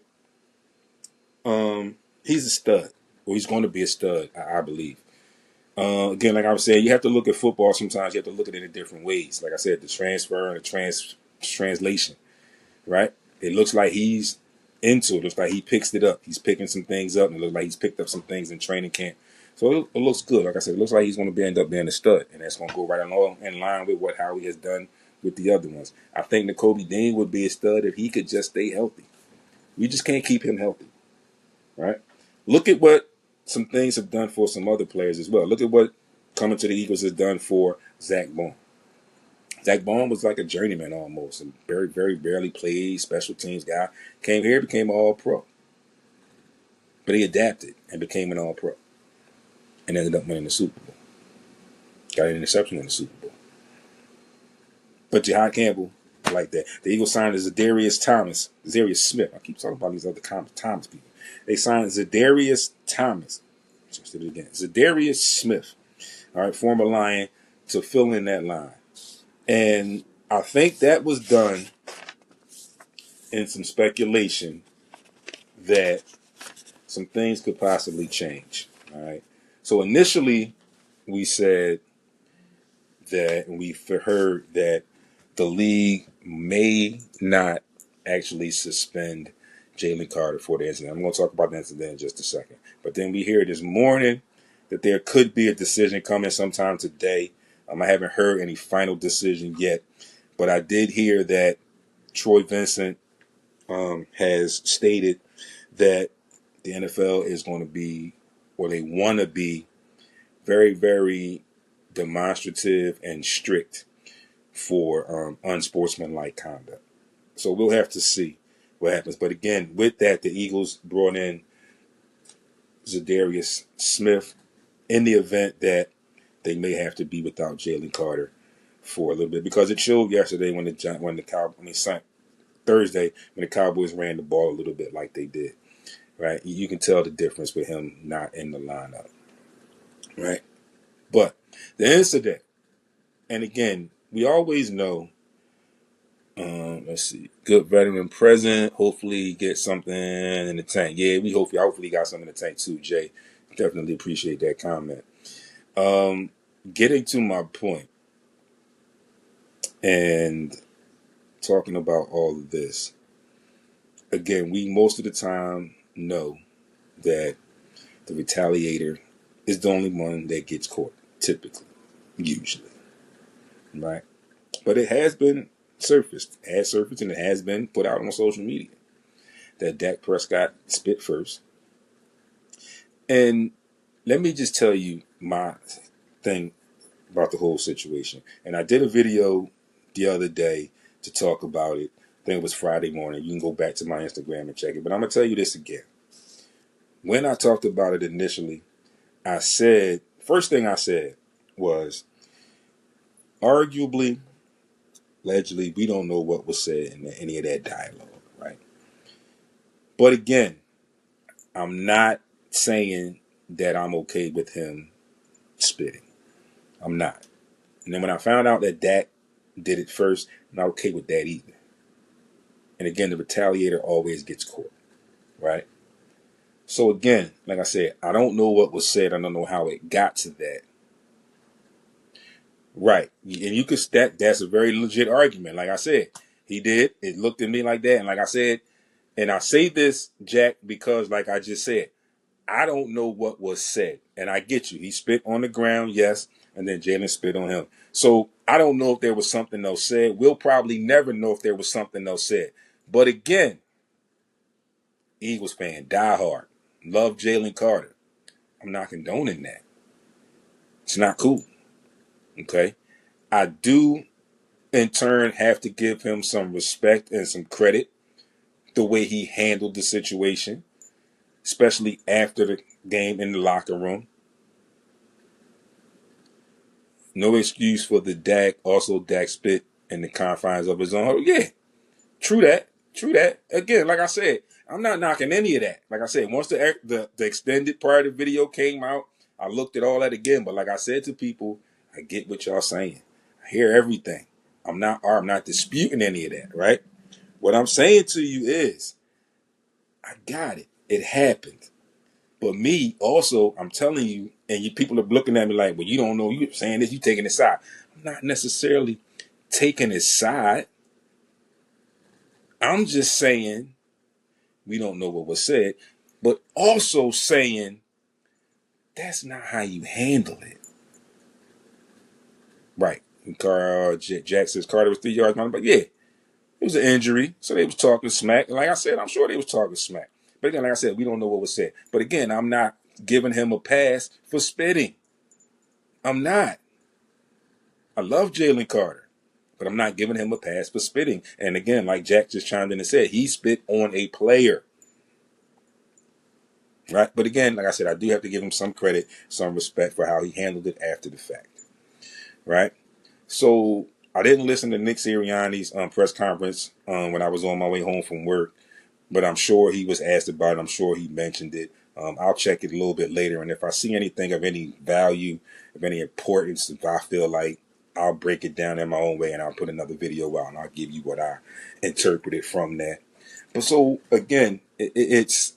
He's a stud. Well, he's going to be a stud, I believe. Again, like I was saying, you have to look at football sometimes. You have to look at it in different ways. Like I said, the transfer and the translation, right? It looks like he's into it. It looks like he picks it up. He's picking some things up, and it looks like he's picked up some things in training camp. So it looks good. Like I said, it looks like he's going to end up being a stud, and that's going to go right along in line with how he has done with the other ones. I think Nakobe Dean would be a stud if he could just stay healthy. We just can't keep him healthy, right? Look at what some things have done for some other players as well. Look at what coming to the Eagles has done for Zach Bond. Zach Bond was like a journeyman almost, and very barely played, special teams guy. Came here, became an all-pro. But he adapted and became an all-pro and ended up winning the Super Bowl. Got an interception in the Super Bowl. But Jahad Campbell, like that. The Eagles signed Zadarius Smith. I keep talking about these other Thomas people. They signed Zadarius Thomas. Just did it again. Zadarius Smith, all right, former Lion, to fill in that line. And I think that was done in some speculation that some things could possibly change. All right. So initially, we said that, and we heard that the league may not actually suspend Jalen Carter for the incident. I'm going to talk about the incident in just a second. But then we hear this morning that there could be a decision coming sometime today. I haven't heard any final decision yet, but I did hear that Troy Vincent has stated that the NFL is going to be, or they want to be, very, very demonstrative and strict for unsportsmanlike conduct. So we'll have to see what happens. But again, with that, the Eagles brought in Zadarius Smith in the event that they may have to be without Jalen Carter for a little bit, because it showed yesterday Thursday when the Cowboys ran the ball a little bit like they did. Right, you can tell the difference with him not in the lineup. Right, but the incident, and again, we always know. Let's see, good veteran present. Hopefully, get something in the tank. Yeah, hopefully got something in the tank too, Jay. Definitely appreciate that comment. Getting to my point and talking about all of this. Again, we most of the time know that the retaliator is the only one that gets caught, typically, usually, right? But it has been surfaced, and it has been put out on social media that Dak Prescott spit first. And let me just tell you my thing about the whole situation. And I did a video the other day to talk about it. I think it was Friday morning. You can go back to my Instagram and check it. But I'm going to tell you this again. When I talked about it initially, first thing I said was, arguably, allegedly, we don't know what was said in any of that dialogue, right? But again, I'm not saying that I'm okay with him spitting. I'm not. And then when I found out that Dak did it first, I'm not okay with that either. And again, the retaliator always gets caught, right? So again, like I said, I don't know what was said. I don't know how it got to that. Right. And you could that's a very legit argument. Like I said, he did. It looked at me like that. And like I said, and I say this, Jack, because like I just said, I don't know what was said. And I get you. He spit on the ground, yes. And then Jalen spit on him. So I don't know if there was something else said. We'll probably never know if there was something else said. But again, Eagles fan, die hard. Love Jalen Carter. I'm not condoning that. It's not cool. Okay? I do, in turn, have to give him some respect and some credit the way he handled the situation, especially after the game in the locker room. No excuse for the Dak. Also, Dak spit in the confines of his own. Yeah, true that. Again, like I said, I'm not knocking any of that. Like I said, once the extended part of the video came out, I looked at all that again. But like I said to people, I get what y'all saying. I hear everything. I'm not disputing any of that, right? What I'm saying to you is, I got it. It happened. But me, also, I'm telling you, and you people are looking at me like, well, you don't know, you're saying this, you taking his side. I'm not necessarily taking his side. I'm just saying we don't know what was said, but also saying that's not how you handle it. Right. Jack says Carter was 3 yards behind, but yeah, it was an injury, so they was talking smack. And like I said, I'm sure they was talking smack. But again, like I said, we don't know what was said. But again, I'm not giving him a pass for spitting. I'm not. I love Jalen Carter, but I'm not giving him a pass for spitting. And again, like Jack just chimed in and said, he spit on a player. Right? But again, like I said, I do have to give him some credit, some respect for how he handled it after the fact. right? So I didn't listen to Nick Sirianni's press conference when I was on my way home from work, but I'm sure he was asked about it. I'm sure he mentioned it. I'll check it a little bit later, and if I see anything of any value, of any importance, if I feel like, I'll break it down in my own way, and I'll put another video out, and I'll give you what I interpreted from that. But so again, it's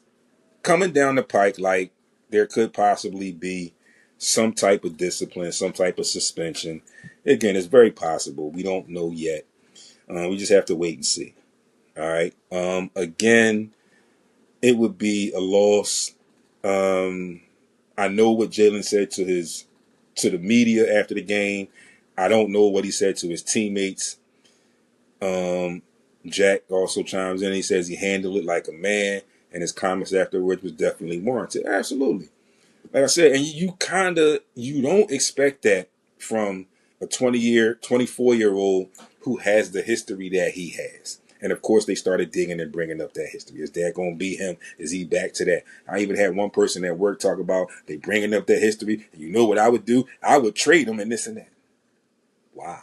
coming down the pike like there could possibly be some type of discipline, some type of suspension. Again, it's very possible. We don't know yet. We just have to wait and see. All right. Again, it would be a loss. I know what Jalen said to the media after the game. I don't know what he said to his teammates. Jack also chimes in. He says he handled it like a man, and his comments afterwards was definitely warranted. Absolutely. Like I said, and you don't expect that from a 24-year-old who has the history that he has. And of course, they started digging and bringing up that history. Is that going to be him? Is he back to that? I even had one person at work talk about they bringing up that history. And you know what I would do? I would trade him and this and that. Why?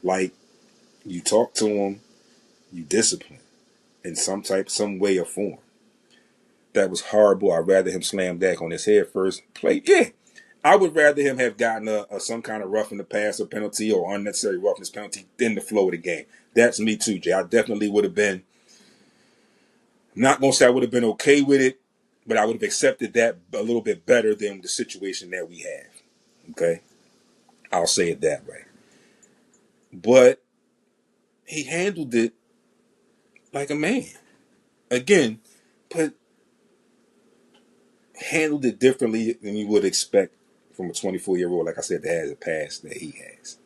Like, you talk to him, you discipline in some way or form. That was horrible. I'd rather him slam Dak on his head first play. Yeah, I would rather him have gotten some kind of rough in the pass or penalty or unnecessary roughness penalty than the flow of the game. That's me too, Jay. I definitely would have been, not going to say I would have been okay with it, but I would have accepted that a little bit better than the situation that we have. Okay? I'll say it that way. But he handled it like a man. Again, but handled it differently than you would expect from a 24-year-old, like I said, that has a past that he has.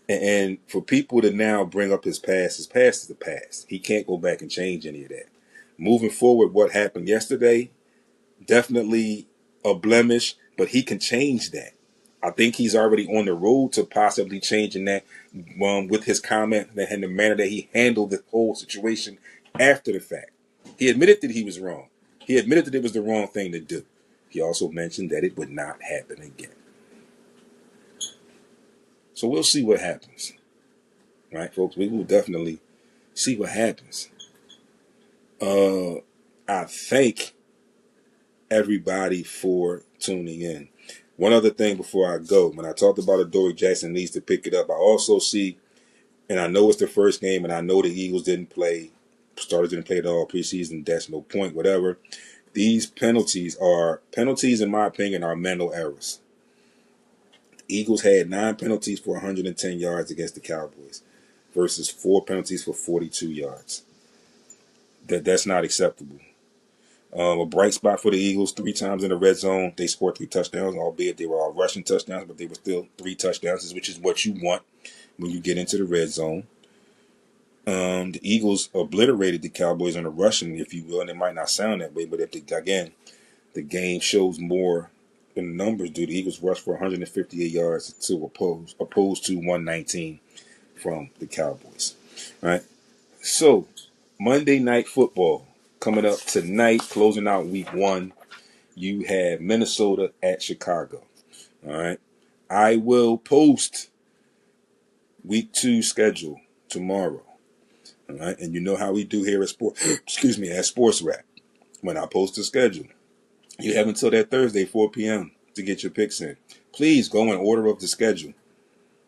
And for people to now bring up his past is the past. He can't go back and change any of that. Moving forward, what happened yesterday, definitely a blemish, but he can change that. I think he's already on the road to possibly changing that with his comment and the manner that he handled the whole situation after the fact. He admitted that he was wrong. He admitted that it was the wrong thing to do. He also mentioned that it would not happen again. So we'll see what happens. Right, folks? We will definitely see what happens. I thank everybody for tuning in. One other thing before I go. When I talked about Adoree Jackson needs to pick it up, I also see, and I know it's the first game, and I know the Eagles didn't play, starters didn't play at all preseason, that's no point, whatever. These penalties, in my opinion, are mental errors. Eagles had 9 penalties for 110 yards against the Cowboys versus 4 penalties for 42 yards. That's not acceptable. A bright spot for the Eagles, 3 times in the red zone. They scored 3 touchdowns, albeit they were all rushing touchdowns, but they were still 3 touchdowns, which is what you want when you get into the red zone. The Eagles obliterated the Cowboys on the rushing, if you will, and it might not sound that way, but the game shows more than the numbers do. The Eagles rushed for 158 yards to opposed to 119 from the Cowboys. All right. So, Monday Night Football coming up tonight, closing out week 1. You have Minnesota at Chicago. All right. I will post week 2 schedule tomorrow. All right. And you know how we do here at SportsRap. When I post the schedule, you have until that Thursday, 4 p.m. to get your picks in. Please go in order of the schedule.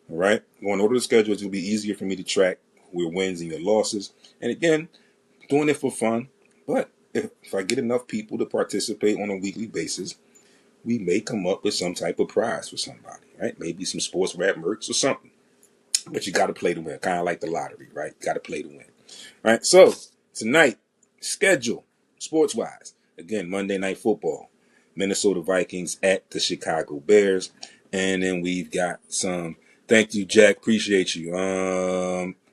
All right? Go in order of the schedule. It will be easier for me to track your wins and your losses. And again, doing it for fun. But if I get enough people to participate on a weekly basis, we may come up with some type of prize for somebody, right? Maybe some sports rap merch or something. But you got to play to win. Kind of like the lottery, right? Got to play to win. All right? So, tonight, schedule, sports-wise. Again, Monday Night Football. Minnesota Vikings at the Chicago Bears. And then we've got some. Thank you, Jack. Appreciate you.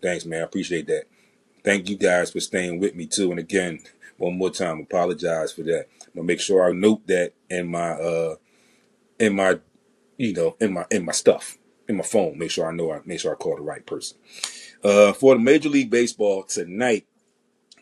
Thanks, man. I appreciate that. Thank you guys for staying with me too. And again, one more time, apologize for that. I'm gonna make sure I note that in my stuff, in my phone. Make sure I call the right person. For the Major League Baseball tonight,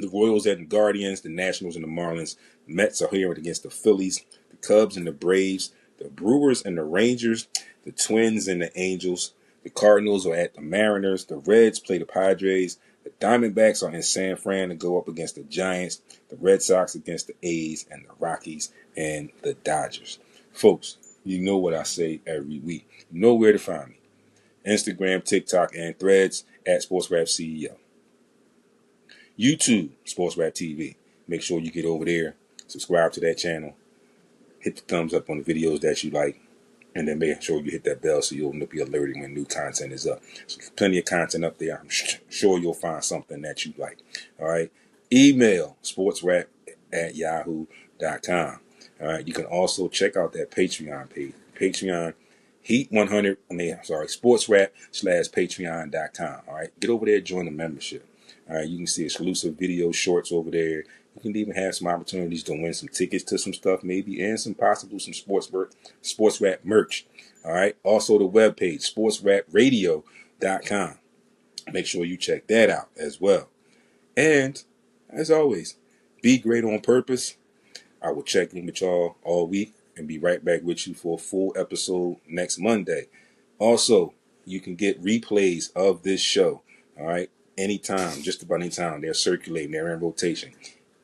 the Royals and the Guardians, the Nationals and the Marlins, Mets are here against the Phillies, the Cubs and the Braves, the Brewers and the Rangers, The Twins and the Angels. The Cardinals are at the Mariners. The Reds play the Padres. The Diamondbacks are in San Fran to go up against the Giants. The Red Sox against the A's, and the Rockies and the Dodgers. Folks, you know what I say every week. You know where to find me. Instagram, TikTok, and Threads at SportsRap CEO. YouTube, SportsRap TV. Make sure you get over there, subscribe to that channel, hit the thumbs up on the videos that you like, and then make sure you hit that bell so you'll be alerted when new content is up. So there's plenty of content up there. I'm sure you'll find something that you like. All right. Email sportsrap@yahoo.com. All right. You can also check out that Patreon page. Patreon sportsrap/patreon.com. All right. Get over there, join the membership. All right. You can see exclusive video shorts over there. You can even have some opportunities to win some tickets to some stuff, maybe, and some sports rap merch. All right. Also, the webpage, sportsrapradio.com. Make sure you check that out as well. And as always, be great on purpose. I will check in with y'all all week and be right back with you for a full episode next Monday. Also, you can get replays of this show. All right. Anytime, just about any time. They're circulating. They're in rotation.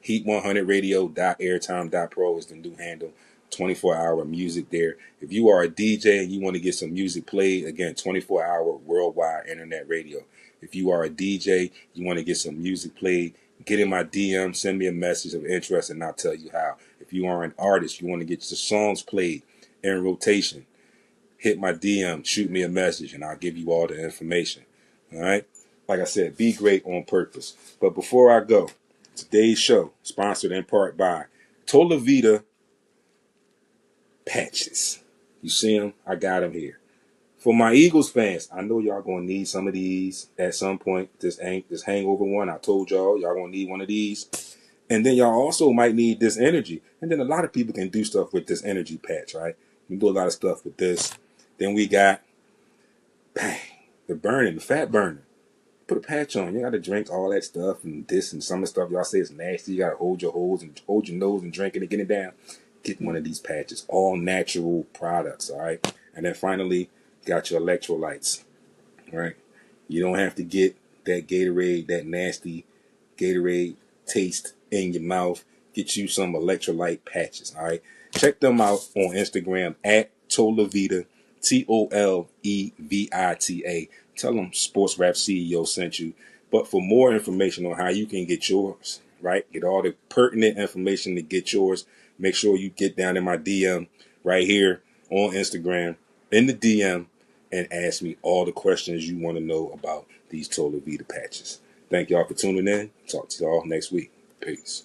Heat100radio.airtime.pro is the new handle. 24-hour music there. If you are a DJ and you want to get some music played, again, 24-hour worldwide internet radio. If you are a DJ, you want to get some music played, get in my DM, send me a message of interest, and I'll tell you how. If you are an artist, you want to get your songs played in rotation, hit my DM, shoot me a message, and I'll give you all the information. All right? Like I said, be great on purpose. But before I go, today's show, sponsored in part by Tolavita patches. You see them? I got them here. For my Eagles fans, I know y'all going to need some of these at some point. This hangover one, I told y'all going to need one of these. And then y'all also might need this energy. And then a lot of people can do stuff with this energy patch, right? You can do a lot of stuff with this. Then we got, bang, the fat burner. Put a patch on. You got to drink all that stuff and this and some of the stuff y'all say is nasty. You got to hold your nose and drink it and get it down. Get one of these patches. All natural products, all right? And then finally, got your electrolytes, all right? You don't have to get that Gatorade, that nasty Gatorade taste in your mouth. Get you some electrolyte patches, all right? Check them out on Instagram at Tolavita, Tolevita. Tell them Sports Rap CEO sent you. But for more information on how you can get yours, right? Get all the pertinent information to get yours. Make sure you get down in my DM right here on Instagram in the DM and ask me all the questions you want to know about these Tolavita patches. Thank y'all for tuning in. Talk to y'all next week. Peace.